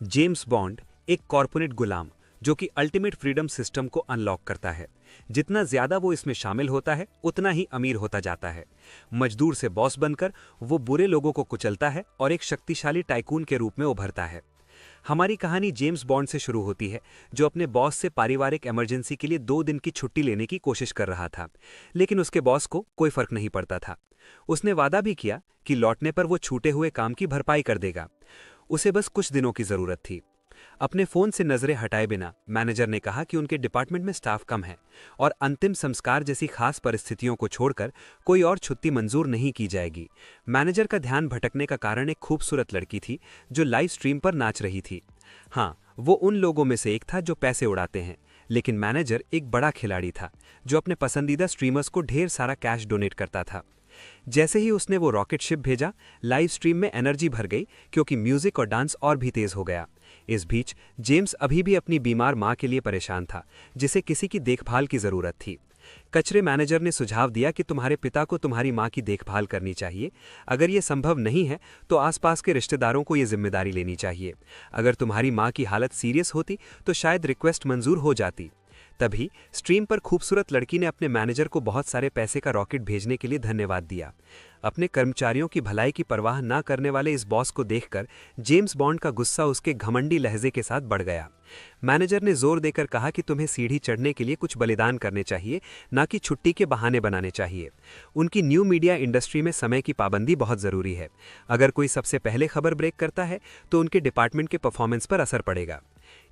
James bond एक corporate गुलाम जो कि अल्टीमेट फ्रीडम सिस्टम को अनलॉक करता है। जितना ज्यादा वो इसमें शामिल होता है उतना ही अमीर होता जाता है। मजदूर से बॉस बनकर वो बुरे लोगों को कुचलता है और एक शक्तिशाली टाइकून के रूप में उभरता है। हमारी कहानी जेम्स बॉन्ड से शुरू होती है, जो अपने बॉस से पारिवारिक इमरजेंसी के लिए 2 दिन की छुट्टी लेने की कोशिश कर रहा था, लेकिन उसके बॉस को कोई फर्क नहीं पड़ता था। उसने वादा भी किया कि लौटने पर वो छूटे हुए काम की भरपाई कर देगा। उसे बस कुछ दिनों की जरूरत थी। अपने फोन से नजरें हटाए बिना मैनेजर ने कहा कि उनके डिपार्टमेंट में स्टाफ कम है और अंतिम संस्कार जैसी खास परिस्थितियों को छोड़कर कोई और छुट्टी मंजूर नहीं की जाएगी। मैनेजर का ध्यान भटकने का कारण एक खूबसूरत लड़की थी जो लाइव स्ट्रीम पर नाच रही थी। हाँ, वो उन लोगों में से एक था जो पैसे उड़ाते हैं, लेकिन मैनेजर एक बड़ा खिलाड़ी था जो अपने पसंदीदा स्ट्रीमर्स को ढेर सारा कैश डोनेट करता था। जैसे ही उसने वो रॉकेट शिप भेजा, लाइव स्ट्रीम में एनर्जी भर गई क्योंकि म्यूजिक और डांस और भी तेज हो गया। इस बीच जेम्स अभी भी अपनी बीमार मां के लिए परेशान था, जिसे किसी की देखभाल की जरूरत थी। कचरे मैनेजर ने सुझाव दिया कि तुम्हारे पिता को तुम्हारी मां की देखभाल करनी चाहिए। अगर ये संभव नहीं है तो आसपास के रिश्तेदारों को ये जिम्मेदारी लेनी चाहिए। अगर तुम्हारी मां की हालत सीरियस होती तो शायद रिक्वेस्ट मंजूर हो जाती। तभी स्ट्रीम पर खूबसूरत लड़की ने अपने मैनेजर को बहुत सारे पैसे का रॉकेट भेजने के लिए धन्यवाद दिया। अपने कर्मचारियों की भलाई की परवाह न करने वाले इस बॉस को देखकर जेम्स बॉन्ड का गुस्सा उसके घमंडी लहजे के साथ बढ़ गया। मैनेजर ने जोर देकर कहा कि तुम्हें सीढ़ी चढ़ने के लिए कुछ बलिदान करने चाहिए, न कि छुट्टी के बहाने बनाने चाहिए। उनकी न्यू मीडिया इंडस्ट्री में समय की पाबंदी बहुत जरूरी है। अगर कोई सबसे पहले खबर ब्रेक करता है तो उनके डिपार्टमेंट के परफॉर्मेंस पर असर पड़ेगा।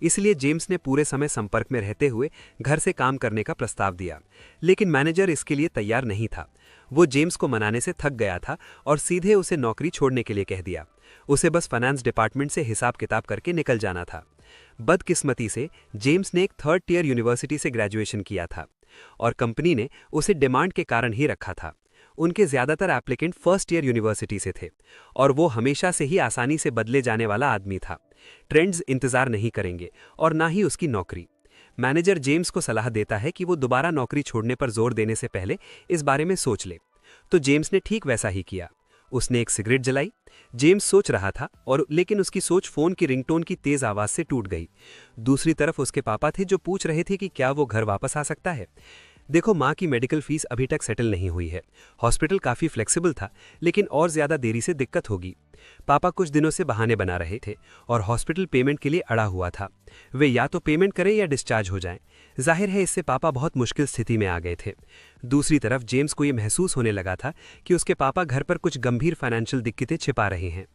इसलिए जेम्स ने पूरे समय संपर्क में रहते हुए घर से काम करने का प्रस्ताव दिया, लेकिन मैनेजर इसके लिए तैयार नहीं था। वो जेम्स को मनाने से थक गया था और सीधे उसे नौकरी छोड़ने के लिए कह दिया। उसे बस फाइनेंस डिपार्टमेंट से हिसाब किताब करके निकल जाना था। बदकिस्मती से जेम्स ने एक 3rd टियर यूनिवर्सिटी से ग्रेजुएशन किया था और कंपनी ने उसे डिमांड के कारण ही रखा था। उनके ज्यादातर एप्लीकेंट 1st ईयर यूनिवर्सिटी से थे और वो हमेशा से ही आसानी से बदले जाने वाला आदमी था। ट्रेंड्स इंतजार नहीं करेंगे और ना ही उसकी नौकरी। मैनेजर जेम्स को सलाह देता है कि वो दोबारा नौकरी छोड़ने पर जोर देने से पहले इस बारे में सोच ले। तो जेम्स ने ठीक वैसा ही किया। उसने एक सिगरेट जलाई। जेम्स सोच रहा था लेकिन उसकी सोच फोन की रिंगटोन की तेज आवाज से टूट गई। दूसरी तरफ उसके पापा थे जो पूछ रहे थे कि क्या वो घर वापस आ सकता है। देखो, माँ की मेडिकल फीस अभी तक सेटल नहीं हुई है। हॉस्पिटल काफी फ्लेक्सिबल था, लेकिन और ज्यादा देरी से दिक्कत होगी। पापा कुछ दिनों से बहाने बना रहे थे और हॉस्पिटल पेमेंट के लिए अड़ा हुआ था। वे या तो पेमेंट करें या डिस्चार्ज हो जाएं। जाहिर है इससे पापा बहुत मुश्किल स्थिति में आ गए थे। दूसरी तरफ जेम्स को यह महसूस होने लगा था कि उसके पापा घर पर कुछ गंभीर फाइनेंशियल दिक्कतें छिपा रहे हैं।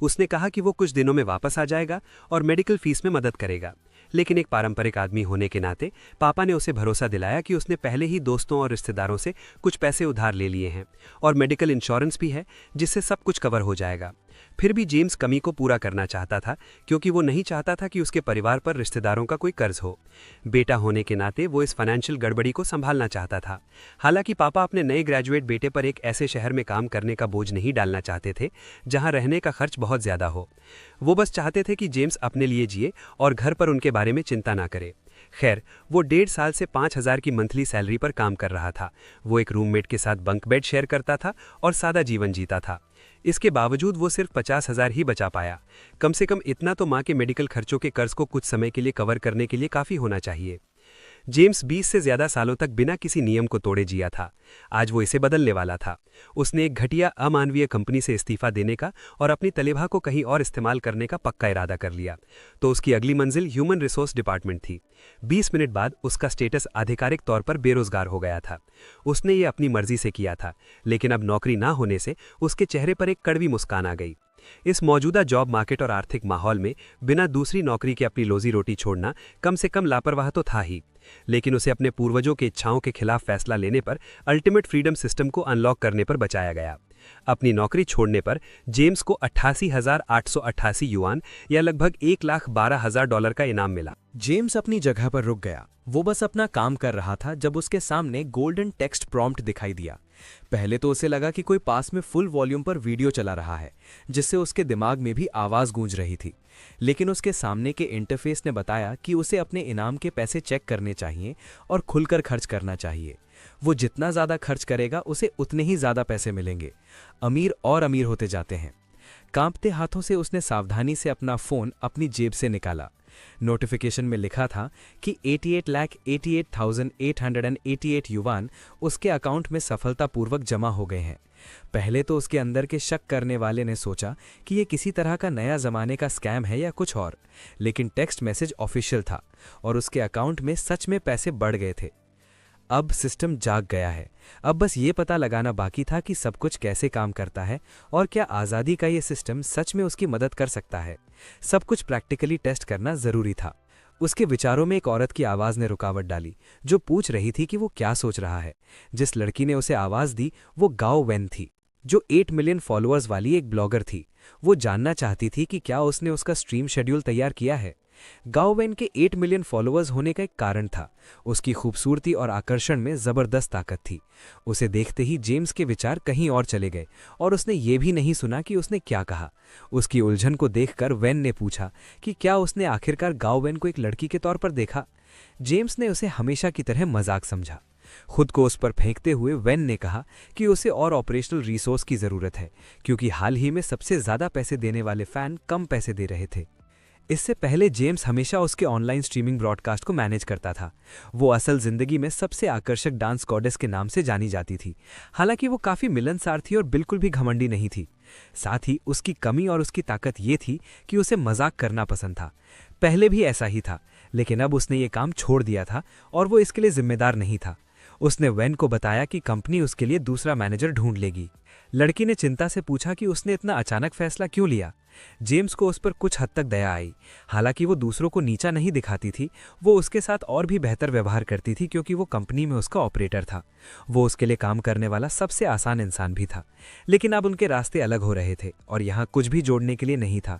उसने कहा कि वो कुछ दिनों में वापस आ जाएगा और मेडिकल फीस में मदद करेगा, लेकिन एक पारंपरिक आदमी होने के नाते पापा ने उसे भरोसा दिलाया कि उसने पहले ही दोस्तों और रिश्तेदारों से कुछ पैसे उधार ले लिए हैं और मेडिकल इंश्योरेंस भी है, जिससे सब कुछ कवर हो जाएगा। फिर भी जेम्स कमी को पूरा करना चाहता था, क्योंकि वो नहीं चाहता था कि उसके परिवार पर रिश्तेदारों का कोई कर्ज हो। बेटा होने के नाते वो इस फाइनेंशियल गड़बड़ी को संभालना चाहता था। हालांकि पापा अपने नए ग्रेजुएट बेटे पर एक ऐसे शहर में काम करने का बोझ नहीं डालना चाहते थे जहां रहने का खर्च बहुत ज्यादा हो। वो बस चाहते थे कि जेम्स अपने लिए जिए और घर पर उनके बारे में चिंता ना करे। खैर, वो 1.5 साल से 5,000 की मंथली सैलरी पर काम कर रहा था। वो एक रूममेट के साथ बंक बेड शेयर करता था और सादा जीवन जीता था। इसके बावजूद वो सिर्फ 50,000 ही बचा पाया। कम से कम इतना तो माँ के मेडिकल खर्चों के कर्ज को कुछ समय के लिए कवर करने के लिए काफी होना चाहिए। जेम्स 20 से ज्यादा सालों तक बिना किसी नियम को तोड़े जिया था। आज वो इसे बदलने वाला था। उसने एक घटिया अमानवीय कंपनी से इस्तीफा देने का और अपनी तलेभा को कहीं और इस्तेमाल करने का पक्का इरादा कर लिया। तो उसकी अगली मंजिल ह्यूमन रिसोर्स डिपार्टमेंट थी। 20 मिनट बाद उसका स्टेटस आधिकारिक तौर पर बेरोजगार हो गया था। उसने ये अपनी मर्जी से किया था, लेकिन अब नौकरी ना होने से उसके चेहरे पर एक कड़वी मुस्कान आ गई। इस मौजूदा जॉब मार्केट और आर्थिक माहौल में बिना दूसरी नौकरी के अपनी रोजी रोटी छोड़ना कम से कम लापरवाह तो था ही, लेकिन उसे अपने पूर्वजों की इच्छाओं के खिलाफ फैसला लेने पर, अल्टीमेट फ्रीडम सिस्टम को अनलॉक करने पर बचाया गया। अपनी नौकरी छोड़ने पर जेम्स को 88,888 युआन या लगभग $1,12,000 का इनाम मिला। जेम्स अपनी जगह पर रुक गया। वो बस अपना काम कर रहा था जब उसके सामने गोल्डन टेक्स्ट प्रॉम्प्ट दिखाई दिया। पहले तो उसे लगा कि कोई पास में फुल वॉल्यूम पर वीडियो चला रहा है, जिससे उसके दिमाग में भी आवाज गूंज रही थी। लेकिन उसके सामने के इंटरफेस ने बताया कि उसे अपने इनाम के पैसे चेक करने चाहिए और खुलकर खर्च करना चाहिए। वो जितना ज्यादा खर्च करेगा उसे उतने ही ज्यादा पैसे मिलेंगे। अमीर और अमीर होते जाते हैं। कांपते हाथों से उसने सावधानी से अपना फोन अपनी जेब से निकाला। नोटिफिकेशन में लिखा था कि 88,88,888 युवान उसके अकाउंट में सफलतापूर्वक जमा हो गए हैं। पहले तो उसके अंदर के शक करने वाले ने सोचा कि ये किसी तरह का नया जमाने का स्कैम है या कुछ और, लेकिन टेक्स्ट मैसेज ऑफिशियल था और उसके अकाउंट में सच में पैसे बढ़ गए थे। अब सिस्टम जाग गया है। अब बस ये पता लगाना बाकी था कि सब कुछ कैसे काम करता है और क्या आज़ादी का ये सिस्टम सच में उसकी मदद कर सकता है। सब कुछ प्रैक्टिकली टेस्ट करना ज़रूरी था। उसके विचारों में एक औरत की आवाज़ ने रुकावट डाली, जो पूछ रही थी कि वो क्या सोच रहा है। जिस लड़की ने उसे आवाज़ दी वो गाओ वेन थी, जो 8 मिलियन फॉलोअर्स वाली एक ब्लॉगर थी। वो जानना चाहती थी कि क्या उसने उसका स्ट्रीम शेड्यूल तैयार किया है। गाओ वेन के 8 मिलियन फॉलोअर्स होने का एक कारण था। उसकी खूबसूरती और आकर्षण में जबरदस्त ताकत थी। उसे देखते ही जेम्स के विचार कहीं और चले गए और उसने ये भी नहीं सुना कि उसने क्या कहा। उसकी उलझन को देखकर वेन ने पूछा कि क्या उसने आखिरकार गाओ वेन को एक लड़की के तौर पर देखा। जेम्स ने उसे हमेशा की तरह मजाक समझा। खुद को उस पर फेंकते हुए वेन ने कहा कि उसे और ऑपरेशनल रिसोर्स की जरूरत है, क्योंकि हाल ही में सबसे ज्यादा पैसे देने वाले फैन कम पैसे दे रहे थे। इससे पहले जेम्स हमेशा उसके ऑनलाइन स्ट्रीमिंग ब्रॉडकास्ट को मैनेज करता था। वो असल जिंदगी में सबसे आकर्षक डांस गॉडेस के नाम से जानी जाती थी। हालांकि वो काफ़ी मिलनसार थी और बिल्कुल भी घमंडी नहीं थी। साथ ही उसकी कमी और उसकी ताकत ये थी कि उसे मजाक करना पसंद था। पहले भी ऐसा ही था, लेकिन अब उसने ये काम छोड़ दिया था और वो इसके लिए जिम्मेदार नहीं था। उसने वेन को बताया कि कंपनी उसके लिए दूसरा मैनेजर ढूंढ लेगी। लड़की ने चिंता से पूछा कि उसने इतना अचानक फैसला क्यों लिया। जेम्स को उस पर कुछ हद तक दया आई। हालांकि वो दूसरों को नीचा नहीं दिखाती थी, वो उसके साथ और भी बेहतर व्यवहार करती थी, क्योंकि वो कंपनी में उसका ऑपरेटर था। वो उसके लिए काम करने वाला सबसे आसान इंसान भी था। लेकिन अब उनके रास्ते अलग हो रहे थे और यहाँ कुछ भी जोड़ने के लिए नहीं था।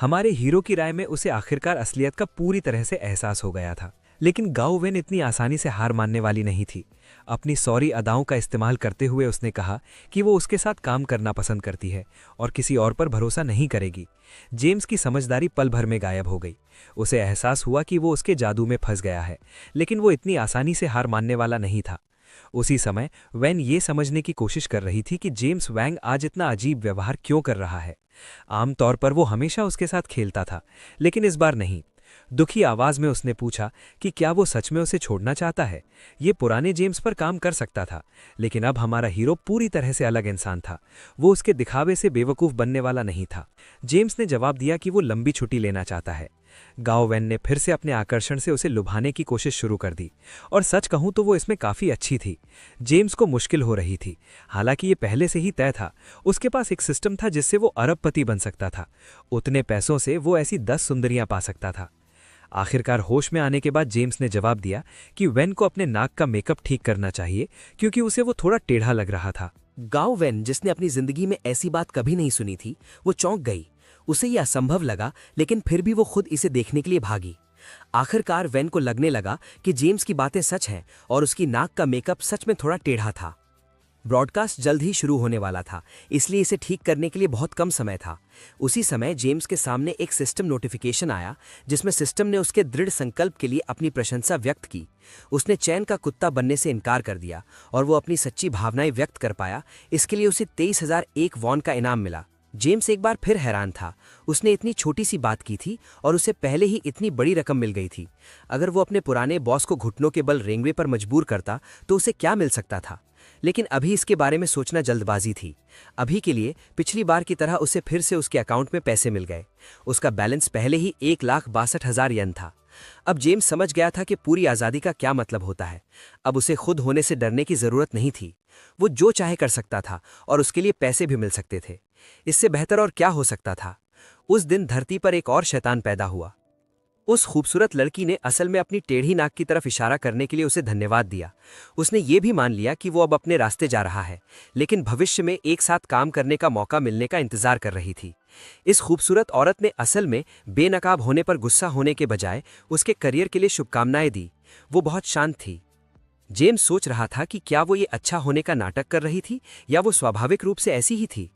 हमारे हीरो की राय में उसे आखिरकार असलियत का पूरी तरह से एहसास हो गया था। लेकिन गाओ वेन इतनी आसानी से हार मानने वाली नहीं थी। अपनी सॉरी अदाओं का इस्तेमाल करते हुए उसने कहा कि वो उसके साथ काम करना पसंद करती है और किसी और पर भरोसा नहीं करेगी। जेम्स की समझदारी पल भर में गायब हो गई। उसे एहसास हुआ कि वो उसके जादू में फंस गया है, लेकिन वो इतनी आसानी से हार मानने वाला नहीं था। उसी समय वेन ये समझने की कोशिश कर रही थी कि जेम्स वैंग आज इतना अजीब व्यवहार क्यों कर रहा है। आमतौर पर वो हमेशा उसके साथ खेलता था, लेकिन इस बार नहीं। दुखी आवाज में उसने पूछा कि क्या वो सच में उसे छोड़ना चाहता है। ये पुराने जेम्स पर काम कर सकता था, लेकिन अब हमारा हीरो पूरी तरह से अलग इंसान था। वो उसके दिखावे से बेवकूफ़ बनने वाला नहीं था। जेम्स ने जवाब दिया कि वो लंबी छुट्टी लेना चाहता है। गाओ वेन ने फिर से अपने आकर्षण से उसे लुभाने की कोशिश शुरू कर दी, और सच कहूं तो वो इसमें काफ़ी अच्छी थी। जेम्स को मुश्किल हो रही थी। हालांकि ये पहले से ही तय था। उसके पास एक सिस्टम था जिससे वो अरबपति बन सकता था। उतने पैसों से वो ऐसी 10 सुंदरियां पा सकता था। आखिरकार होश में आने के बाद जेम्स ने जवाब दिया कि वेन को अपने नाक का मेकअप ठीक करना चाहिए, क्योंकि उसे वो थोड़ा टेढ़ा लग रहा था। गाओ वेन, जिसने अपनी जिंदगी में ऐसी बात कभी नहीं सुनी थी, वो चौंक गई। उसे यह असंभव लगा, लेकिन फिर भी वो खुद इसे देखने के लिए भागी। आखिरकार वेन को लगने लगा कि जेम्स की बातें सच हैं और उसकी नाक का मेकअप सच में थोड़ा टेढ़ा था। ब्रॉडकास्ट जल्द ही शुरू होने वाला था, इसलिए इसे ठीक करने के लिए बहुत कम समय था। उसी समय जेम्स के सामने एक सिस्टम नोटिफिकेशन आया, जिसमें सिस्टम ने उसके दृढ़ संकल्प के लिए अपनी प्रशंसा व्यक्त की। उसने चैन का कुत्ता बनने से इनकार कर दिया और वो अपनी सच्ची भावनाएं व्यक्त कर पाया। इसके लिए उसे 23,001 वॉन का इनाम मिला। जेम्स एक बार फिर हैरान था। उसने इतनी छोटी सी बात की थी और उसे पहले ही इतनी बड़ी रकम मिल गई थी। अगर वो अपने पुराने बॉस को घुटनों के बल रेंगवे पर मजबूर करता तो उसे क्या मिल सकता था। लेकिन अभी इसके बारे में सोचना जल्दबाजी थी। अभी के लिए पिछली बार की तरह उसे फिर से उसके अकाउंट में पैसे मिल गए। उसका बैलेंस पहले ही 1,62,000 येन था। अब जेम्स समझ गया था कि पूरी आज़ादी का क्या मतलब होता है। अब उसे खुद होने से डरने की ज़रूरत नहीं थी। वो जो चाहे कर सकता था और उसके लिए पैसे भी मिल सकते थे। इससे बेहतर और क्या हो सकता था। उस दिन धरती पर एक और शैतान पैदा हुआ। उस खूबसूरत लड़की ने असल में अपनी टेढ़ी नाक की तरफ इशारा करने के लिए उसे धन्यवाद दिया। उसने ये भी मान लिया कि वो अब अपने रास्ते जा रहा है, लेकिन भविष्य में एक साथ काम करने का मौका मिलने का इंतजार कर रही थी। इस खूबसूरत औरत ने असल में बेनकाब होने पर गुस्सा होने के बजाय उसके करियर के लिए शुभकामनाएं दी। वो बहुत शांत थी। जेम्स सोच रहा था कि क्या वो ये अच्छा होने का नाटक कर रही थी या वो स्वाभाविक रूप से ऐसी ही थी।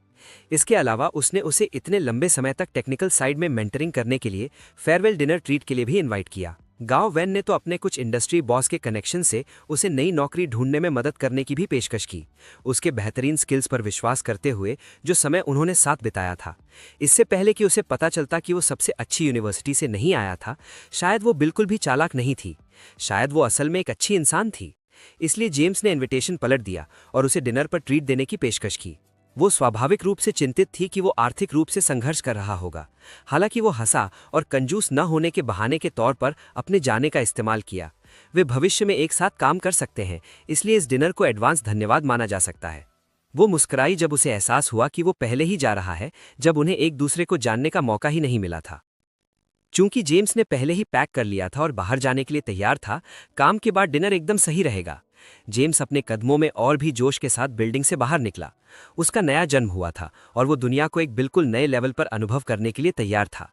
इसके अलावा उसने उसे इतने लंबे समय तक टेक्निकल साइड में मेंटरिंग करने के लिए फेयरवेल डिनर ट्रीट के लिए भी इनवाइट किया। गाओ वैन ने तो अपने कुछ इंडस्ट्री बॉस के कनेक्शन से उसे नई नौकरी ढूंढने में मदद करने की भी पेशकश की, उसके बेहतरीन स्किल्स पर विश्वास करते हुए जो समय उन्होंने साथ बिताया था। इससे पहले कि उसे पता चलता कि वो सबसे अच्छी यूनिवर्सिटी से नहीं आया था, शायद वो बिल्कुल भी चालाक नहीं थी, शायद वो असल में एक अच्छी इंसान थी। इसलिए जेम्स ने इन्विटेशन पलट दिया और उसे डिनर पर ट्रीट देने की पेशकश की। वो स्वाभाविक रूप से चिंतित थी कि वो आर्थिक रूप से संघर्ष कर रहा होगा। हालांकि वो हंसा और कंजूस न होने के बहाने के तौर पर अपने जाने का इस्तेमाल किया। वे भविष्य में एक साथ काम कर सकते हैं, इसलिए इस डिनर को एडवांस धन्यवाद माना जा सकता है। वो मुस्कुराई जब उसे एहसास हुआ कि वो पहले ही जा रहा है, जब उन्हें एक दूसरे को जानने का मौका ही नहीं मिला था। चूंकि जेम्स ने पहले ही पैक कर लिया था और बाहर जाने के लिए तैयार था, काम के बाद डिनर एकदम सही रहेगा। जेम्स अपने कदमों में और भी जोश के साथ बिल्डिंग से बाहर निकला। उसका नया जन्म हुआ था और वो दुनिया को एक बिल्कुल नए लेवल पर अनुभव करने के लिए तैयार था।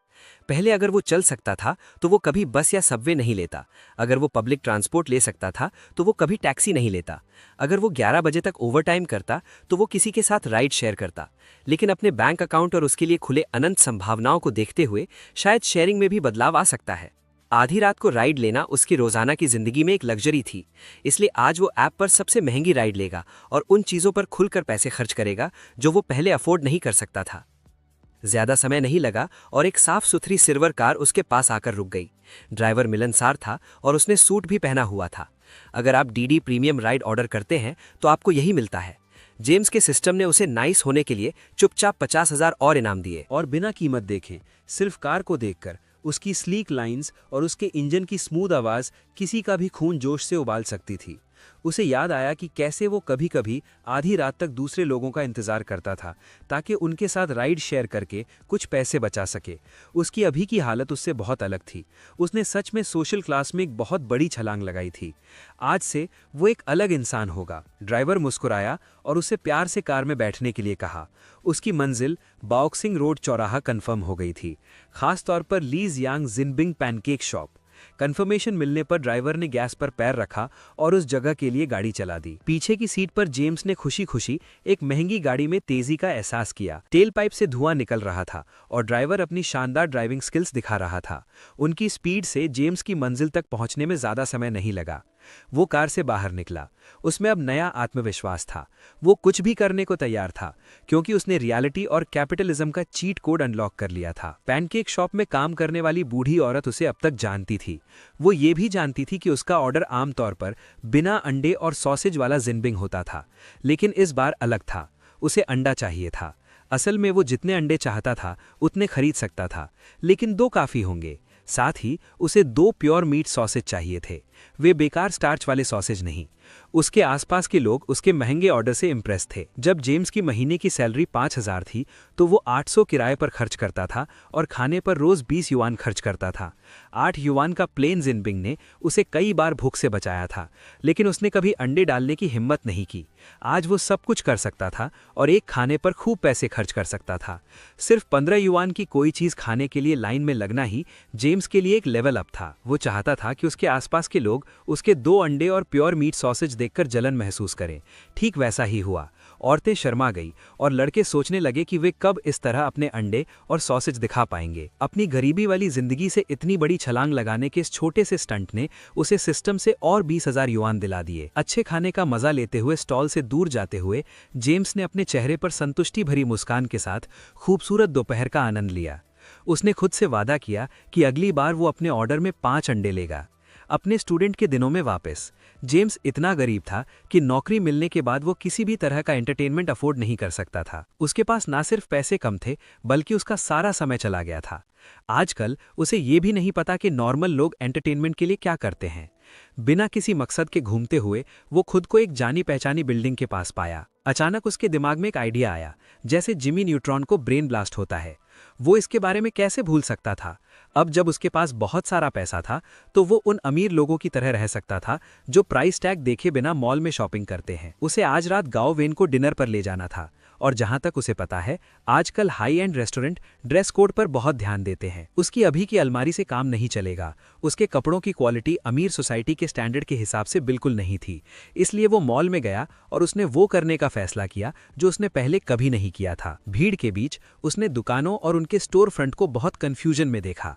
पहले अगर वो चल सकता था तो वो कभी बस या सबवे नहीं लेता। अगर वो पब्लिक ट्रांसपोर्ट ले सकता था तो वो कभी टैक्सी नहीं लेता। अगर वो 11 बजे तक ओवरटाइम करता तो वो किसी के साथ राइड शेयर करता। लेकिन अपने बैंक अकाउंट और उसके लिए खुले अनंत संभावनाओं को देखते हुए शायद शेयरिंग में भी बदलाव आ सकता है। आधी रात को राइड लेना उसकी रोजाना की जिंदगी में एक लग्जरी थी, इसलिए आज वो ऐप पर सबसे महंगी राइड लेगा और उन चीजों पर खुलकर पैसे खर्च करेगा जो वो पहले अफोर्ड नहीं कर सकता था। ज्यादा समय नहीं लगा और एक साफ सुथरी सिल्वर कार उसके पास आकर रुक गई। ड्राइवर मिलनसार था और उसने सूट भी पहना हुआ था। अगर आप डीडी प्रीमियम राइड ऑर्डर करते हैं तो आपको यही मिलता है। जेम्स के सिस्टम ने उसे नाइस होने के लिए चुपचाप 50,000 और इनाम दिए। और बिना कीमत देखे, सिर्फ कार को देखकर, उसकी स्लीक लाइंस और उसके इंजन की स्मूथ आवाज़ किसी का भी खून जोश से उबाल सकती थी। उसे याद आया कि कैसे वो कभी-कभी आधी रात तक दूसरे लोगों का इंतज़ार करता था ताकि उनके साथ राइड शेयर करके कुछ पैसे बचा सके। उसकी अभी की हालत उससे बहुत अलग थी। उसने सच में सोशल क्लास में एक बहुत बड़ी छलांग लगाई थी। आज से वो एक अलग इंसान होगा। ड्राइवर मुस्कुराया और उसे प्यार से कार में बैठने के लिए कहा। उसकी मंजिल बॉक्सिंग रोड चौराहा कंफर्म हो गई थी, खास तौर पर लीज यांग जिनबिंग पैनकेक शॉप। कंफर्मेशन मिलने पर ड्राइवर ने गैस पर पैर रखा और उस जगह के लिए गाड़ी चला दी। पीछे की सीट पर जेम्स ने खुशी खुशी एक महंगी गाड़ी में तेजी का एहसास किया। टेल पाइप से धुआं निकल रहा था और ड्राइवर अपनी शानदार ड्राइविंग स्किल्स दिखा रहा था। उनकी स्पीड से जेम्स की मंजिल तक पहुंचने में ज्यादा समय नहीं लगा। वो कार से बाहर निकला। उसमें अब नया आत्मविश्वास था। वो कुछ भी करने को तैयार था क्योंकि उसने रियलिटी और कैपिटलिज्म का चीट कोड अनलॉक कर लिया था। पैनकेक शॉप में काम करने वाली बूढ़ी औरत उसे अब तक जानती थी। वो ये भी जानती थी कि उसका ऑर्डर आमतौर पर बिना अंडे और सॉसेज वाला जिनबिंग होता था, लेकिन इस बार अलग था। उसे अंडा चाहिए था। असल में वो जितने अंडे चाहता था उतने खरीद सकता था, लेकिन 2 काफ़ी होंगे। साथ ही उसे 2 प्योर मीट सॉसेज चाहिए थे, वे बेकार स्टार्च वाले सॉसेज नहीं। उसके आसपास के लोग उसके महंगे ऑर्डर से इम्प्रेस थे। जब जेम्स की महीने की सैलरी 5,000 थी तो वो 800 किराए पर खर्च करता था और खाने पर रोज 20 युआन खर्च करता था। 8 युआन का प्लेन जिनबिंग ने उसे कई बार भूख से बचाया था, लेकिन उसने कभी अंडे डालने की हिम्मत नहीं की। आज वो सब कुछ कर सकता था और एक खाने पर खूब पैसे खर्च कर सकता था। सिर्फ 15 युआन की कोई चीज़ खाने के लिए लाइन में लगना ही जेम्स के लिए एक लेवल अप था। वो चाहता था कि उसके आसपास के लोग उसके 2 अंडे और प्योर मीट सॉसेज देखकर जलन महसूस करें। ठीक वैसा ही हुआ। औरतें शर्मा गई और लड़के सोचने लगे कि वे कब इस तरह अपने अंडे और सॉसेज दिखा पाएंगे। अपनी गरीबी वाली जिंदगी से इतनी बड़ी छलांग लगाने के इस छोटे से स्टंट ने उसे सिस्टम से और 20,000 युआन दिला दिए। अच्छे खाने का मजा लेते हुए स्टॉल से दूर जाते हुए जेम्स ने अपने चेहरे पर संतुष्टि भरी मुस्कान के साथ खूबसूरत दोपहर का आनंद लिया। उसने खुद से वादा किया कि अगली बार वो अपने ऑर्डर में 5 अंडे लेगा। अपने स्टूडेंट के दिनों में वापस जेम्स इतना गरीब था कि नौकरी मिलने के बाद वो किसी भी तरह का एंटरटेनमेंट अफोर्ड नहीं कर सकता था। उसके पास ना सिर्फ पैसे कम थे बल्कि उसका सारा समय चला गया था। आजकल उसे ये भी नहीं पता कि नॉर्मल लोग एंटरटेनमेंट के लिए क्या करते हैं। बिना किसी मकसद के घूमते हुए वो खुद को एक जानी पहचानी बिल्डिंग के पास पाया। अचानक उसके दिमाग में एक आइडिया आया, जैसे जिमी न्यूट्रॉन को ब्रेन ब्लास्ट होता है। वो इसके बारे में कैसे भूल सकता था। अब जब उसके पास बहुत सारा पैसा था तो वो उन अमीर लोगों की तरह रह सकता था जो प्राइस टैग देखे बिना मॉल में शॉपिंग करते हैं। उसे आज रात गाओ वेन को डिनर पर ले जाना था और जहां तक उसे पता है आजकल high and restaurant dress code पर बहुत ध्यान देते हैं। उसकी अभी की अलमारी से काम नहीं चलेगा। उसके कपड़ों की क्वालिटी अमीर सोसाइटी के स्टैंडर्ड के हिसाब से बिल्कुल नहीं थी। इसलिए वो मॉल में गया और उसने वो करने का फैसला किया जो उसने पहले कभी नहीं किया था। भीड़ के बीच उसने दुकानों और उनके स्टोर फ्रंट को बहुत कंफ्यूजन में देखा।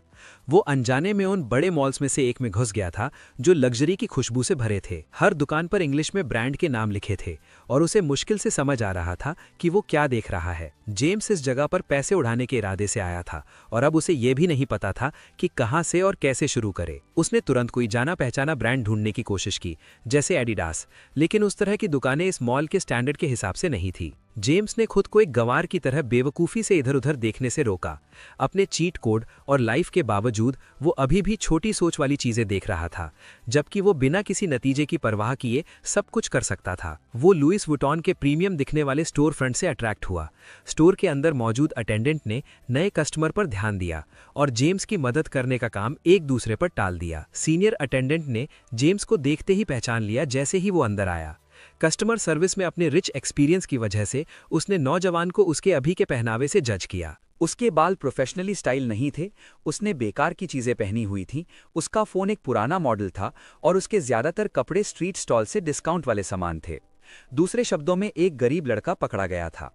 वो अनजाने में उन बड़े मॉल्स में से एक में घुस गया था जो लग्जरी की खुशबू से भरे थे। हर दुकान पर इंग्लिश में ब्रांड के नाम लिखे थे और उसे मुश्किल से समझ आ रहा था कि वो क्या देख रहा है। जेम्स इस जगह पर पैसे उड़ाने के इरादे से आया था और अब उसे ये भी नहीं पता था कि कहां से और कैसे शुरू करे। उसने तुरंत कोई जाना पहचाना ब्रांड ढूंढने की कोशिश की, जैसे एडिडास, लेकिन उस तरह की दुकानें इस मॉल के स्टैंडर्ड के हिसाब से नहीं थी। जेम्स ने खुद को एक गंवार की तरह बेवकूफ़ी से इधर उधर देखने से रोका। अपने चीट कोड और लाइफ के बावजूद वो अभी भी छोटी सोच वाली चीज़ें देख रहा था, जबकि वो बिना किसी नतीजे की परवाह किए सब कुछ कर सकता था। वो लुइस वुइटन के प्रीमियम दिखने वाले स्टोर फ्रंट से अट्रैक्ट हुआ। स्टोर के अंदर मौजूद अटेंडेंट ने नए कस्टमर पर ध्यान दिया और जेम्स की मदद करने का काम एक दूसरे पर टाल दिया। सीनियर अटेंडेंट ने जेम्स को देखते ही पहचान लिया जैसे ही वो अंदर आया। कस्टमर सर्विस में अपने रिच एक्सपीरियंस की वजह से उसने नौजवान को उसके अभी के पहनावे से जज किया। उसके बाल प्रोफेशनली स्टाइल नहीं थे, उसने बेकार की चीज़ें पहनी हुई थीं, उसका फ़ोन एक पुराना मॉडल था और उसके ज़्यादातर कपड़े स्ट्रीट स्टॉल से डिस्काउंट वाले सामान थे। दूसरे शब्दों में, एक गरीब लड़का पकड़ा गया था।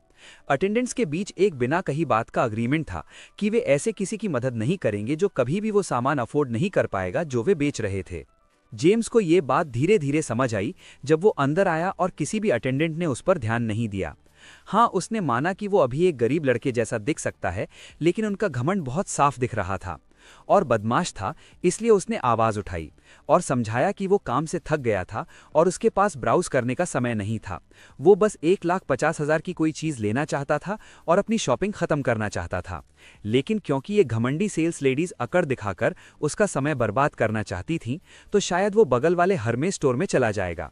अटेंडेंट्स के बीच एक बिना कही बात का अग्रीमेंट था कि वे ऐसे किसी की मदद नहीं करेंगे जो कभी भी वो सामान अफोर्ड नहीं कर पाएगा जो वे बेच रहे थे। जेम्स को ये बात धीरे धीरे समझ आई जब वो अंदर आया और किसी भी अटेंडेंट ने उस पर ध्यान नहीं दिया। हाँ, उसने माना कि वो अभी एक गरीब लड़के जैसा दिख सकता है, लेकिन उनका घमंड बहुत साफ दिख रहा था और बदमाश था। इसलिए उसने आवाज़ उठाई और समझाया कि वो काम से थक गया था और उसके पास ब्राउज करने का समय नहीं था। वो बस 1,50,000 की कोई चीज़ लेना चाहता था और अपनी शॉपिंग ख़त्म करना चाहता था। लेकिन क्योंकि ये घमंडी सेल्स लेडीज़ अकड़ दिखाकर उसका समय बर्बाद करना चाहती थीं, तो शायद वो बगल वाले हरमे स्टोर में चला जाएगा।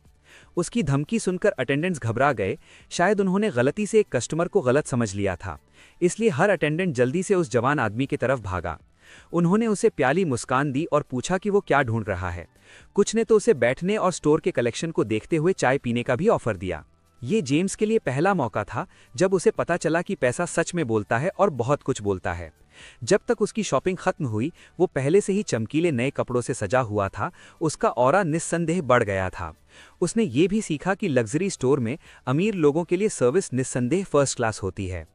उसकी धमकी सुनकर अटेंडेंट्स घबरा गए। शायद उन्होंने गलती से एक कस्टमर को गलत समझ लिया था, इसलिए हर अटेंडेंट जल्दी से उस जवान आदमी की तरफ भागा। उन्होंने उसे प्याली मुस्कान दी और पूछा कि वो क्या ढूंढ रहा है। कुछ ने तो उसे बैठने और स्टोर के कलेक्शन को देखते हुए चाय पीने का भी ऑफर दिया। ये जेम्स के लिए पहला मौका था जब उसे पता चला कि पैसा सच में बोलता है और बहुत कुछ बोलता है। जब तक उसकी शॉपिंग खत्म हुई, वो पहले से ही चमकीले नए कपड़ों से सजा हुआ था। उसका ऑरा निस्संदेह बढ़ गया था। उसने ये भी सीखा कि लग्जरी स्टोर में अमीर लोगों के लिए सर्विस निस्संदेह फर्स्ट क्लास होती है।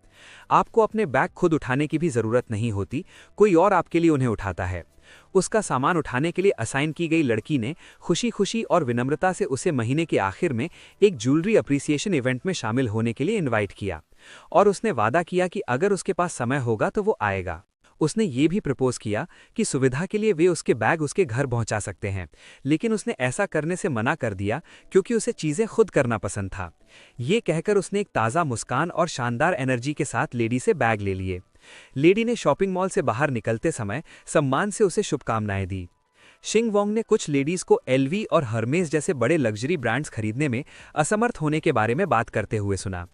आपको अपने बैग खुद उठाने की भी ज़रूरत नहीं होती, कोई और आपके लिए उन्हें उठाता है। उसका सामान उठाने के लिए असाइन की गई लड़की ने खुशी खुशी और विनम्रता से उसे महीने के आखिर में एक ज्वेलरी अप्रिसिएशन इवेंट में शामिल होने के लिए इनवाइट किया और उसने वादा किया कि अगर उसके पास समय होगा तो वो आएगा। उसने ये भी प्रपोज किया कि सुविधा के लिए वे उसके बैग उसके घर पहुंचा सकते हैं, लेकिन उसने ऐसा करने से मना कर दिया क्योंकि उसे चीज़ें खुद करना पसंद था। ये कहकर उसने एक ताज़ा मुस्कान और शानदार एनर्जी के साथ लेडी से बैग ले लिए। लेडी ने शॉपिंग मॉल से बाहर निकलते समय सम्मान से उसे शुभकामनाएं दी। शिंग वोंग ने कुछ लेडीज़ को एलवी और हर्मेस जैसे बड़े लग्जरी ब्रांड्स खरीदने में असमर्थ होने के बारे में बात करते हुए सुना।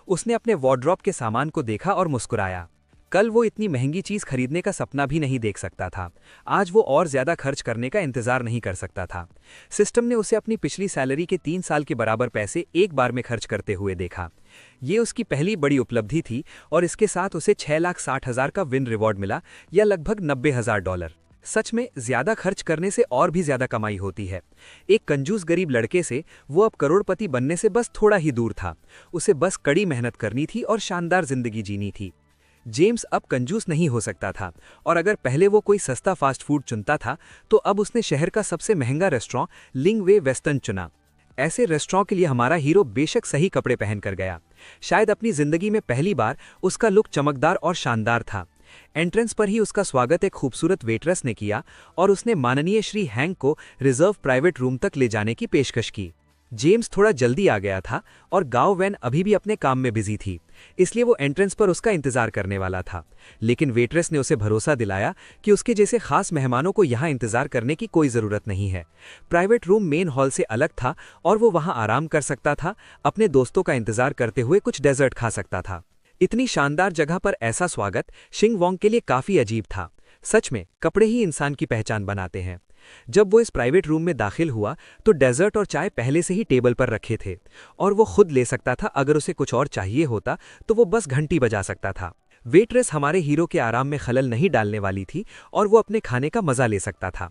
उसने अपने वार्डरोब के सामान को देखा और मुस्कुराया। कल वो इतनी महंगी चीज़ खरीदने का सपना भी नहीं देख सकता था। आज वो और ज़्यादा खर्च करने का इंतज़ार नहीं कर सकता था। सिस्टम ने उसे अपनी पिछली सैलरी के 3 साल के बराबर पैसे एक बार में खर्च करते हुए देखा। ये उसकी पहली बड़ी उपलब्धि थी और इसके साथ उसे 6,60,000 का विन रिवॉर्ड मिला, या लगभग $90,000। सच में ज़्यादा खर्च करने से और भी ज़्यादा कमाई होती है। एक कंजूस गरीब लड़के से वो अब करोड़पति बनने से बस थोड़ा ही दूर था। उसे बस कड़ी मेहनत करनी थी और शानदार जिंदगी जीनी थी। जेम्स अब कंजूस नहीं हो सकता था, और अगर पहले वो कोई सस्ता फास्ट फूड चुनता था तो अब उसने शहर का सबसे महंगा रेस्टोरेंट लिंग वे वेस्टर्न चुना। ऐसे रेस्टोरेंट के लिए हमारा हीरो बेशक सही कपड़े पहनकर गया। शायद अपनी जिंदगी में पहली बार उसका लुक चमकदार और शानदार था। एंट्रेंस पर ही उसका स्वागत एक खूबसूरत वेटरेस ने किया और उसने माननीय श्री हैंक को रिजर्व प्राइवेट रूम तक ले जाने की पेशकश की। जेम्स थोड़ा जल्दी आ गया था और गांव वैन अभी भी अपने काम में बिजी थी, इसलिए वो एंट्रेंस पर उसका इंतजार करने वाला था। लेकिन वेटरेस ने उसे भरोसा दिलाया कि उसके जैसे खास मेहमानों को यहाँ इंतजार करने की कोई ज़रूरत नहीं है। प्राइवेट रूम मेन हॉल से अलग था और वो वहाँ आराम कर सकता था, अपने दोस्तों का इंतजार करते हुए कुछ डेजर्ट खा सकता था। इतनी शानदार जगह पर ऐसा स्वागत शिंग वोंग के लिए काफ़ी अजीब था। सच में कपड़े ही इंसान की पहचान बनाते हैं। जब वो इस प्राइवेट रूम में दाखिल हुआ तो डेजर्ट और चाय पहले से ही टेबल पर रखे थे और वो खुद ले सकता था। अगर उसे कुछ और चाहिए होता तो वो बस घंटी बजा सकता था। वेटरेस हमारे हीरो के आराम में खलल नहीं डालने वाली थी और वो अपने खाने का मजा ले सकता था।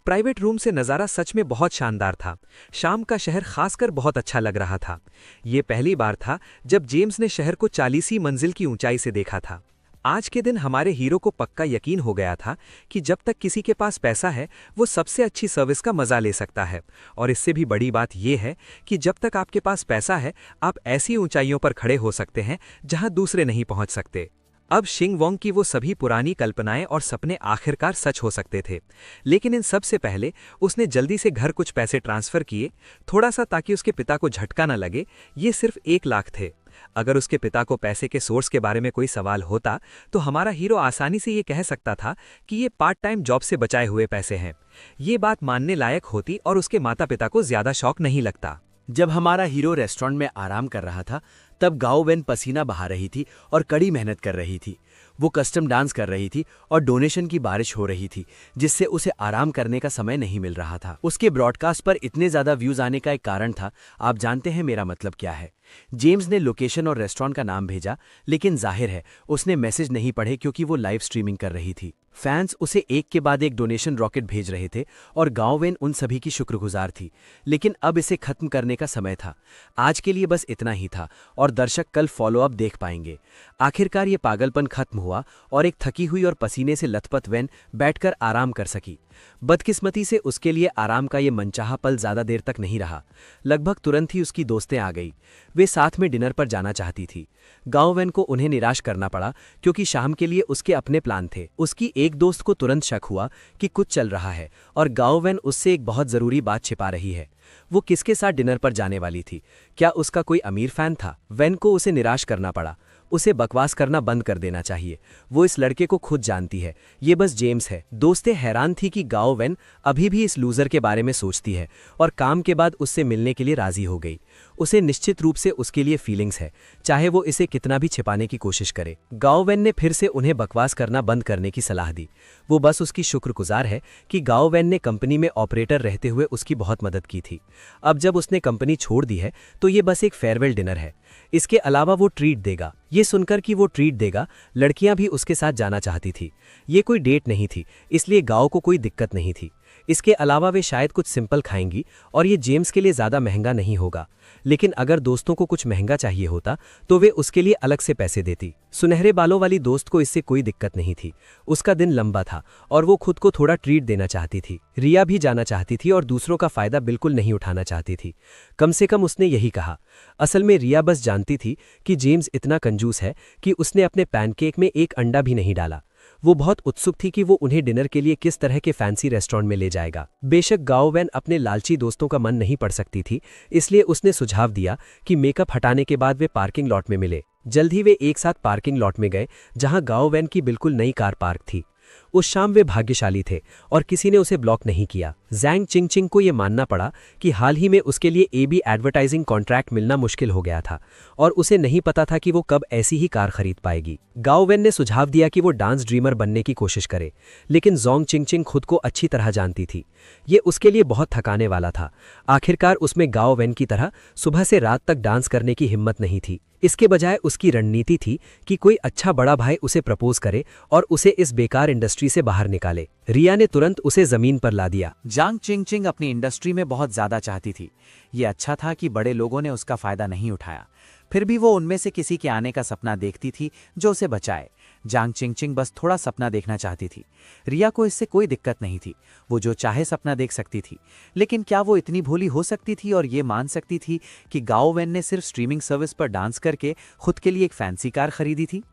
प्राइवेट रूम से नज़ारा सच में बहुत शानदार था। शाम का शहर खासकर बहुत अच्छा लग रहा था। ये पहली बार था जब जेम्स ने शहर को 40वीं मंजिल की ऊंचाई से देखा था। आज के दिन हमारे हीरो को पक्का यकीन हो गया था कि जब तक किसी के पास पैसा है वो सबसे अच्छी सर्विस का मजा ले सकता है। और इससे भी बड़ी बात यह है कि जब तक आपके पास पैसा है आप ऐसी ऊंचाइयों पर खड़े हो सकते हैं जहां दूसरे नहीं पहुंच सकते। अब शिंग वोंग की वो सभी पुरानी कल्पनाएं और सपने आखिरकार सच हो सकते थे, लेकिन इन सब से पहले उसने जल्दी से घर कुछ पैसे ट्रांसफर किए, थोड़ा सा, ताकि उसके पिता को झटका न लगे। ये सिर्फ 1 लाख थे। अगर उसके पिता को पैसे के सोर्स के बारे में कोई सवाल होता तो हमारा हीरो आसानी से ये कह सकता था कि ये पार्ट टाइम जॉब से बचाए हुए पैसे हैं। ये बात मानने लायक होती और उसके माता पिता को ज्यादा शौक नहीं लगता। जब हमारा हीरो रेस्टोरेंट में आराम कर रहा था तब गाओ वेन पसीना बहा रही थी और कड़ी मेहनत कर रही थी। वो कस्टम डांस कर रही थी और डोनेशन की बारिश हो रही थी, जिससे उसे आराम करने का समय नहीं मिल रहा था। उसके ब्रॉडकास्ट पर इतने ज्यादा व्यूज आने का एक कारण था। आप जानते हैं मेरा मतलब क्या है? जेम्स ने लोकेशन और रेस्टोरेंट का नाम भेजा, लेकिन जाहिर है उसने मैसेज नहीं पढ़े क्योंकि वो लाइव स्ट्रीमिंग कर रही थी। फैंस उसे एक के बाद एक डोनेशन रॉकेट भेज रहे थे और गाओ वेन उन सभी की शुक्रगुजार थी। लेकिन अब इसे खत्म करने का समय था। आज के लिए बस इतना ही था और दर्शक कल फॉलोअप देख पाएंगे। आखिरकार ये पागलपन खत्म हुआ और एक थकी हुई और पसीने से लथपथ वेन बैठकर आराम कर सकी। बदकिस्मती से उसके लिए आराम का ये मनचाहा पल ज्यादा देर तक नहीं रहा। लगभग तुरंत ही उसकी दोस्तें आ गई। वे साथ में डिनर पर जाना चाहती थी। गाओ वेन को उन्हें निराश करना पड़ा क्योंकि शाम के लिए उसके अपने प्लान थे। उसकी एक दोस्त को तुरंत शक हुआ कि कुछ चल रहा है और गाओ वेन उससे एक बहुत जरूरी बात छिपा रही है। वो किसके साथ डिनर पर जाने वाली थी? क्या उसका कोई अमीर फैन था? वेन को उसे निराश करना पड़ा। उसे बकवास करना बंद कर देना चाहिए। वो इस लड़के को खुद जानती है, ये बस जेम्स है। दोस्तें हैरान थी कि गाओ वेन अभी भी इस लूजर के बारे में सोचती है और काम के बाद उससे मिलने के लिए राजी हो गई। उसे निश्चित रूप से उसके लिए फीलिंग्स है, चाहे वो इसे कितना भी छिपाने की कोशिश करे। गाओ वेन ने फिर से उन्हें बकवास करना बंद करने की सलाह दी। वो बस उसकी शुक्रगुजार है कि गाओ वेन ने कंपनी में ऑपरेटर रहते हुए उसकी बहुत मदद की थी। अब जब उसने कंपनी छोड़ दी है तो ये बस एक फेयरवेल डिनर है। इसके अलावा वो ट्रीट देगा। ये सुनकर कि वो ट्रीट देगा, लड़कियां भी उसके साथ जाना चाहती थी। ये कोई डेट नहीं थी, इसलिए गाओ को कोई दिक्कत नहीं थी। इसके अलावा वे शायद कुछ सिंपल खाएंगी और ये जेम्स के लिए ज़्यादा महंगा नहीं होगा। लेकिन अगर दोस्तों को कुछ महंगा चाहिए होता तो वे उसके लिए अलग से पैसे देती। सुनहरे बालों वाली दोस्त को इससे कोई दिक्कत नहीं थी। उसका दिन लंबा था और वो खुद को थोड़ा ट्रीट देना चाहती थी। रिया भी जाना चाहती थी और दूसरों का फायदा बिल्कुल नहीं उठाना चाहती थी। कम से कम उसने यही कहा। असल में रिया बस जानती थी कि जेम्स इतना कंजूस है कि उसने अपने पैनकेक में एक अंडा भी नहीं डाला। वो बहुत उत्सुक थी कि वो उन्हें डिनर के लिए किस तरह के फैंसी रेस्टोरेंट में ले जाएगा। बेशक गाओ वेन अपने लालची दोस्तों का मन नहीं पढ़ सकती थी, इसलिए उसने सुझाव दिया कि मेकअप हटाने के बाद वे पार्किंग लॉट में मिले। जल्द ही वे एक साथ पार्किंग लॉट में गए जहां गाओ वेन की बिल्कुल नई कार पार्क थी। उस शाम वे भाग्यशाली थे और किसी ने उसे ब्लॉक नहीं किया। जैंग चिंगचिंग को यह मानना पड़ा कि हाल ही में उसके लिए एबी एडवर्टाइजिंग कॉन्ट्रैक्ट मिलना मुश्किल हो गया था और उसे नहीं पता था कि वो कब ऐसी ही कार खरीद पाएगी। गाओ वेन ने सुझाव दिया कि वो डांस ड्रीमर बनने की कोशिश करे, लेकिन जोंग चिंगचिंग खुद को अच्छी तरह जानती थी। ये उसके लिए बहुत थकाने वाला था। आखिरकार उसमें गाओ वेन की तरह सुबह से रात तक डांस करने की हिम्मत नहीं थी। इसके बजाय उसकी रणनीति थी कि कोई अच्छा बड़ा भाई उसे प्रपोज करे और उसे इस बेकार इंडस्ट्री से बाहर निकाले। रिया ने तुरंत उसे जमीन पर ला दिया। जांग चिंगचिंग अपनी इंडस्ट्री में बहुत ज्यादा चाहती थी। ये अच्छा था कि बड़े लोगों ने उसका फायदा नहीं उठाया। फिर भी वो उनमें से किसी के आने का सपना देखती थी जो उसे बचाए। जांग चिंगचिंग बस थोड़ा सपना देखना चाहती थी। रिया को इससे कोई दिक्कत नहीं थी, वो जो चाहे सपना देख सकती थी। लेकिन क्या वो इतनी भोली हो सकती थी और ये मान सकती थी कि गाओ वेन ने सिर्फ स्ट्रीमिंग सर्विस पर डांस करके खुद के लिए एक फैंसी कार खरीदी थी?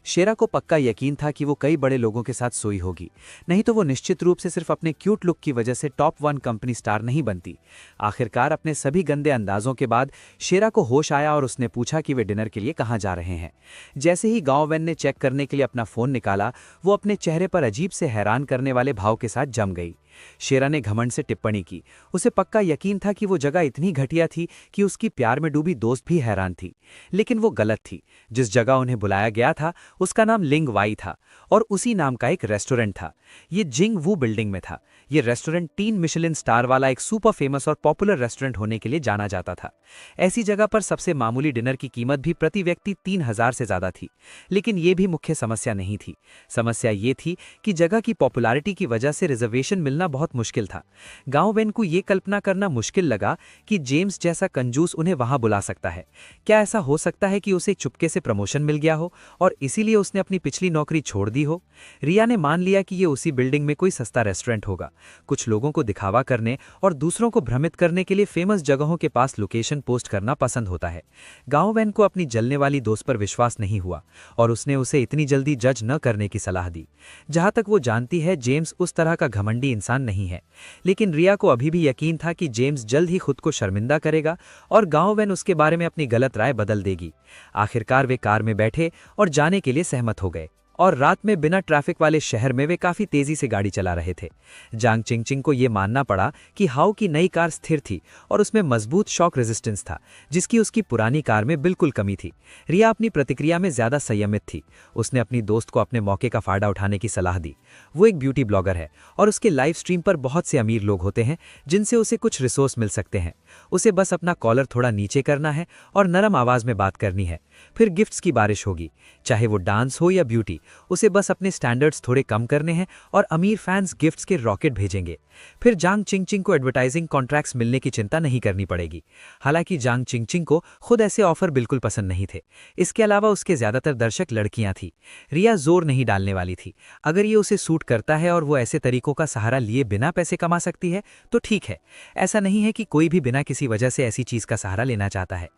शेरा को पक्का यकीन था कि वो कई बड़े लोगों के साथ सोई होगी, नहीं तो वो निश्चित रूप से सिर्फ अपने क्यूट लुक की वजह से टॉप 1 कंपनी स्टार नहीं बनती। आखिरकार अपने सभी गंदे अंदाजों के बाद शेरा को होश आया और उसने पूछा कि वे डिनर के लिए कहाँ जा रहे हैं। जैसे ही गाओ वेन ने चेक करने के लिए अपना फोन निकाला, वो अपने चेहरे पर अजीब से हैरान करने वाले भाव के साथ जम गई। शेरा ने घमंड से टिप्पणी की। उसे पक्का यकीन था कि वो जगह इतनी घटिया थी कि उसकी प्यार में डूबी दोस्त भी हैरान थी। लेकिन वो गलत थी। जिस जगह उन्हें बुलाया गया था उसका नाम लिंग वाई था और उसी नाम का एक रेस्टोरेंट था। ये जिंग वू बिल्डिंग में था। ये रेस्टोरेंट 3 मिशेलिन स्टार वाला एक सुपर फेमस और पॉपुलर रेस्टोरेंट होने के लिए जाना जाता था। ऐसी जगह पर सबसे मामूली डिनर की कीमत भी प्रति व्यक्ति 3000 से ज्यादा थी। लेकिन ये भी मुख्य समस्या नहीं थी। समस्या ये थी कि जगह की पॉपुलैरिटी की वजह से रिजर्वेशन मिलना करना बहुत मुश्किल था। गांव वैन को ये कल्पना करना मुश्किल लगा कि जेम्स जैसा कंजूस उन्हें वहां बुला सकता है। क्या ऐसा हो सकता है कि उसे चुपके से प्रमोशन मिल गया हो और इसीलिए उसने अपनी पिछली नौकरी छोड़ दी हो? रिया ने मान लिया कि ये उसी बिल्डिंग में कोई सस्ता रेस्टोरेंट होगा। कुछ लोगों को दिखावा करने और दूसरों को भ्रमित करने के लिए फेमस जगहों के पास लोकेशन पोस्ट करना पसंद होता है। गांव वैन को अपनी जलने वाली दोस्त पर विश्वास नहीं हुआ और उसने उसे इतनी जल्दी जज न करने की सलाह दी। जहां तक वो जानती है, जेम्स उस तरह का घमंडी इंसान नहीं है, लेकिन रिया को अभी भी यकीन था कि जेम्स जल्द ही खुद को शर्मिंदा करेगा और गांव वैन उसके बारे में अपनी गलत राय बदल देगी। आखिरकार वे कार में बैठे और जाने के लिए सहमत हो गए और रात में बिना ट्रैफिक वाले शहर में वे काफी तेजी से गाड़ी चला रहे थे। जांग चिंगचिंग को यह मानना पड़ा कि हाउ की नई कार स्थिर थी और उसमें मजबूत शॉक रेजिस्टेंस था, जिसकी उसकी पुरानी कार में बिल्कुल कमी थी। रिया अपनी प्रतिक्रिया में ज्यादा संयमित थी। उसने अपनी दोस्त को अपने मौके का फायदा उठाने की सलाह दी। वो एक ब्यूटी ब्लॉगर है और उसके लाइव स्ट्रीम पर बहुत से अमीर लोग होते हैं जिनसे उसे कुछ रिसोर्स मिल सकते हैं। उसे बस अपना कॉलर थोड़ा नीचे करना है और नरम आवाज में बात करनी है। फिर गिफ्ट्स की बारिश होगी, चाहे वो डांस हो या ब्यूटी। उसे बस अपने स्टैंडर्ड्स थोड़े कम करने हैं और अमीर फैंस गिफ्ट्स के रॉकेट भेजेंगे। फिर जांग चिंगचिंग को एडवर्टाइजिंग कॉन्ट्रैक्ट्स मिलने की चिंता नहीं करनी पड़ेगी। हालांकि जांग चिंगचिंग को खुद ऐसे ऑफर बिल्कुल पसंद नहीं थे। इसके अलावा उसके ज्यादातर दर्शक लड़कियां थीं। रिया जोर नहीं डालने वाली थी। अगर ये उसे सूट करता है और वो ऐसे तरीकों का सहारा लिए बिना पैसे कमा सकती है तो ठीक है। ऐसा नहीं है कि कोई भी बिना किसी वजह से ऐसी चीज का सहारा लेना चाहता है।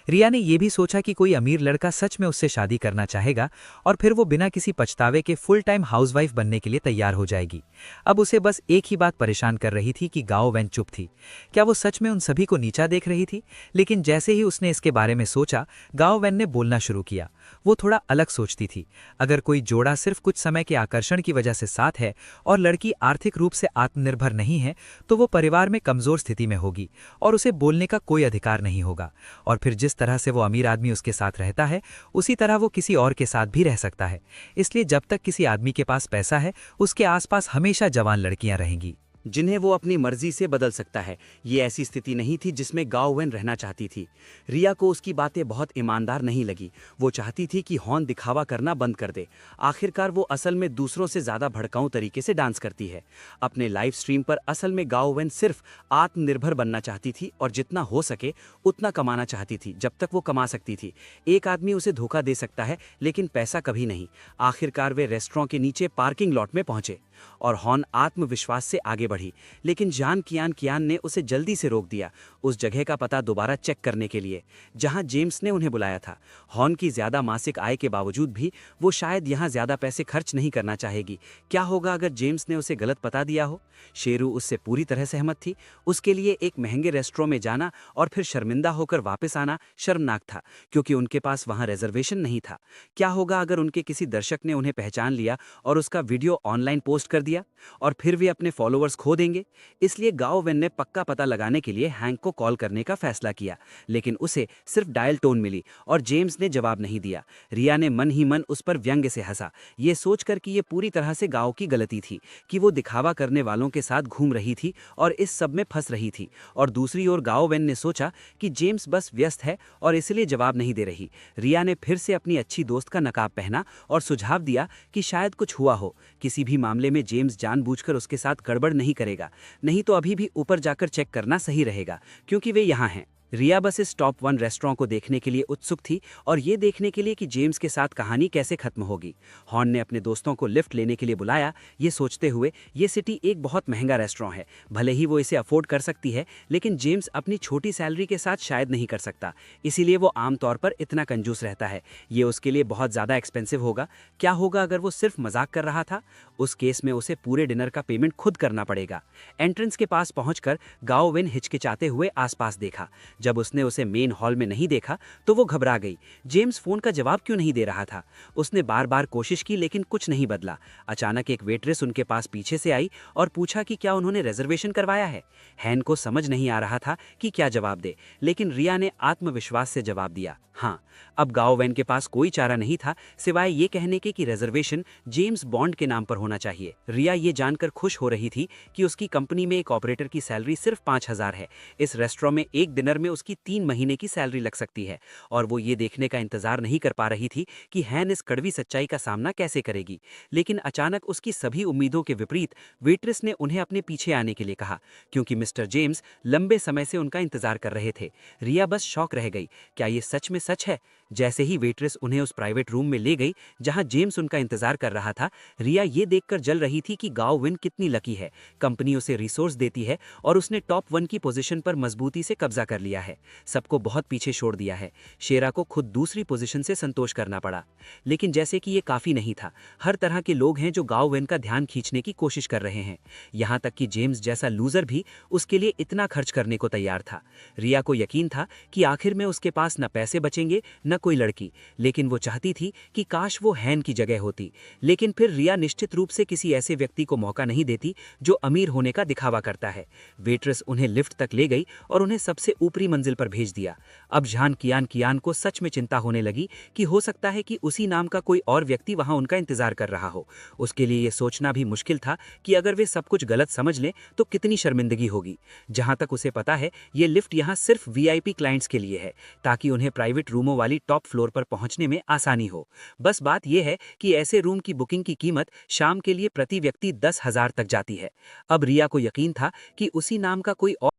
रिया ने यह भी सोचा कि कोई अमीर लड़का सच में उससे शादी करना चाहेगा और फिर वो बिना किसी पछतावे के फुल टाइम हाउसवाइफ बनने के लिए तैयार हो जाएगी। अब उसे बस एक ही बात परेशान कर रही थी कि गाओ वैन चुप थी। क्या वो सच में उन सभी को नीचा देख रही थी? लेकिन जैसे ही उसने इसके बारे में सोचा, गाओ वैन ने बोलना शुरू किया। वो थोड़ा अलग सोचती थी। अगर कोई जोड़ा सिर्फ कुछ समय के आकर्षण की वजह से साथ है और लड़की आर्थिक रूप से आत्मनिर्भर नहीं है, तो वो परिवार में कमजोर स्थिति में होगी और उसे बोलने का कोई अधिकार नहीं होगा। और फिर जिस तरह से वो अमीर आदमी उसके साथ रहता है, उसी तरह वो किसी और के साथ भी रह सकता है। इसलिए जब तक किसी आदमी के पास पैसा है, उसके आसपास हमेशा जवान लड़कियां रहेंगी जिन्हें वो अपनी मर्जी से बदल सकता है। ये ऐसी स्थिति नहीं थी जिसमें गाओ वैन रहना चाहती थी। रिया को उसकी बातें बहुत ईमानदार नहीं लगी। वो चाहती थी कि हॉर्न दिखावा करना बंद कर दे। आखिरकार वो असल में दूसरों से ज्यादा भड़काऊ तरीके से डांस करती है। अपने लाइव स्ट्रीम पर असल में गाओ वैन सिर्फ आत्मनिर्भर बनना चाहती थी और जितना हो सके उतना कमाना चाहती थी, जब तक वो कमा सकती थी। एक आदमी उसे धोखा दे सकता है, लेकिन पैसा कभी नहीं। आखिरकार वे रेस्टोरेंट के नीचे पार्किंग लॉट में पहुंचे और हॉर्न आत्मविश्वास से आगे बढ़ी, लेकिन जान कियान ने उसे जल्दी से रोक दिया, उस जगह का पता दोबारा चेक करने के लिए जहां जेम्स ने उन्हें बुलाया था। हॉर्न की ज्यादा मासिक आय के बावजूद भी वो शायद यहां ज्यादा पैसे खर्च नहीं करना चाहेगी। क्या होगा अगर जेम्स ने उसे गलत पता दिया हो? शेरू उससे पूरी तरह सहमत थी। उसके लिए एक महंगे रेस्टोरेंट में जाना और फिर शर्मिंदा होकर वापस आना शर्मनाक था, क्योंकि उनके पास वहां रिजर्वेशन नहीं था। क्या होगा अगर उनके किसी दर्शक ने उन्हें पहचान लिया और उसका वीडियो ऑनलाइन पोस्ट कर दिया, और फिर वे अपने फॉलोअर्स खो देंगे? इसलिए गाओ वैन ने पक्का पता लगाने के लिए हैंक को कॉल करने का फैसला किया, लेकिन उसे सिर्फ डायल टोन मिली और जेम्स ने जवाब नहीं दिया। रिया ने मन ही मन उस पर व्यंग्य से हंसा, ये सोचकर कि ये पूरी तरह से गाओ की गलती थी कि वो दिखावा करने वालों के साथ घूम रही थी और इस सब में फंस रही थी। और दूसरी ओर गाओ वैन ने सोचा कि जेम्स बस व्यस्त है और इसलिए जवाब नहीं दे रही। रिया ने फिर से अपनी अच्छी दोस्त का नकाब पहना और सुझाव दिया कि शायद कुछ हुआ हो। किसी भी मामले में जेम्स जानबूझकर उसके साथ गड़बड़ नहीं करेगा, नहीं तो अभी भी ऊपर जाकर चेक करना सही रहेगा, क्योंकि वे यहाँ हैं। रिया बस इस टॉप 1 रेस्टोरेंट को देखने के लिए उत्सुक थी और ये देखने के लिए कि जेम्स के साथ कहानी कैसे खत्म होगी। हॉर्न ने अपने दोस्तों को लिफ्ट लेने के लिए बुलाया, ये सोचते हुए ये सिटी एक बहुत महंगा रेस्टोरेंट है, भले ही वो इसे अफोर्ड कर सकती है, लेकिन जेम्स अपनी छोटी सैलरी के साथ शायद नहीं कर सकता, इसीलिए वो आमतौर पर इतना कंजूस रहता है। ये उसके लिए बहुत ज़्यादा एक्सपेंसिव होगा। क्या होगा अगर वो सिर्फ मजाक कर रहा था? उस केस में उसे पूरे डिनर का पेमेंट खुद करना पड़ेगा। एंट्रेंस के पास पहुंचकर गाओ वैन हिचकिचाते हुए आसपास देखा। जब उसने उसे मेन हॉल में नहीं देखा तो वो घबरा गई। जेम्स फोन का जवाब क्यों नहीं दे रहा था? उसने बार बार कोशिश की, लेकिन कुछ नहीं बदला। अचानक एक वेट्रेस उनके पास पीछे से आई और पूछा कि क्या उन्होंने रिजर्वेशन करवाया है। हैन को समझ नहीं आ रहा था कि क्या जवाब दे, लेकिन रिया ने आत्मविश्वास से जवाब दिया, हाँ। अब गाओ वैन के पास कोई चारा नहीं था सिवाय ये कहने के कि रिजर्वेशन जेम्स बॉन्ड के नाम पर होना चाहिए। रिया ये जानकर खुश हो रही थी कि उसकी कंपनी में एक ऑपरेटर की सैलरी सिर्फ 5000 है। इस रेस्टोरेंट में एक डिनर में उसकी 3 महीने की सैलरी लग सकती है, और वो ये देखने का इंतजार नहीं कर पा रही थी कि हैन इस कड़वी सच्चाई का सामना कैसे करेगी। लेकिन अचानक उसकी सभी उम्मीदों के विपरीत वेट्रेस ने उन्हें अपने पीछे आने के लिए कहा, क्योंकि मिस्टर जेम्स लंबे समय से उनका इंतजार कर रहे थे। रिया बस शॉक रह गई, क्या ये सच में सच है? जैसे ही वेट्रेस उन्हें उस प्राइवेट रूम में ले गई जहां जेम्स उनका इंतजार कर रहा था, रिया ये देखकर जल रही थी कि गाओ विन कितनी लकी है। कंपनी उसे रिसोर्स देती है और उसने टॉप 1 की पोजीशन पर मजबूती से कब्जा कर लिया है, सबको बहुत पीछे छोड़ दिया है। शेरा को खुद दूसरी पोजीशन से संतोष करना पड़ा। लेकिन जैसे कि ये काफी नहीं था, हर तरह के लोग हैं जो गाओ विन का ध्यान खींचने की कोशिश कर रहे हैं, यहाँ तक कि जेम्स जैसा लूजर भी उसके लिए इतना खर्च करने को तैयार था। रिया को यकीन था कि आखिर में उसके पास न पैसे बचेंगे न कोई लड़की, लेकिन वो चाहती थी कि काश वो हैन की जगह होती। लेकिन फिर रिया निश्चित रूप से किसी ऐसे व्यक्ति को मौका नहीं देती जो अमीर होने का दिखावा करता है। वेट्रेस उन्हें लिफ्ट तक ले गई और उन्हें सबसे ऊपरी मंजिल पर भेज दिया। अब जान कियान कियान को सच में चिंता होने लगी कि हो सकता है कि उसी नाम का कोई और व्यक्ति वहां उनका इंतजार कर रहा हो। उसके लिए यह सोचना भी मुश्किल था कि अगर वे सब कुछ गलत समझ लें तो कितनी शर्मिंदगी होगी। जहां तक उसे पता है, ये लिफ्ट यहाँ सिर्फ वीआईपी क्लाइंट्स के लिए है, ताकि उन्हें प्राइवेट रूमों वाली टॉप फ्लोर पर पहुंचने में आसानी हो। बस बात यह है कि ऐसे रूम की बुकिंग की कीमत शाम के लिए प्रति व्यक्ति 10,000 तक जाती है। अब रिया को यकीन था कि उसी नाम का कोई और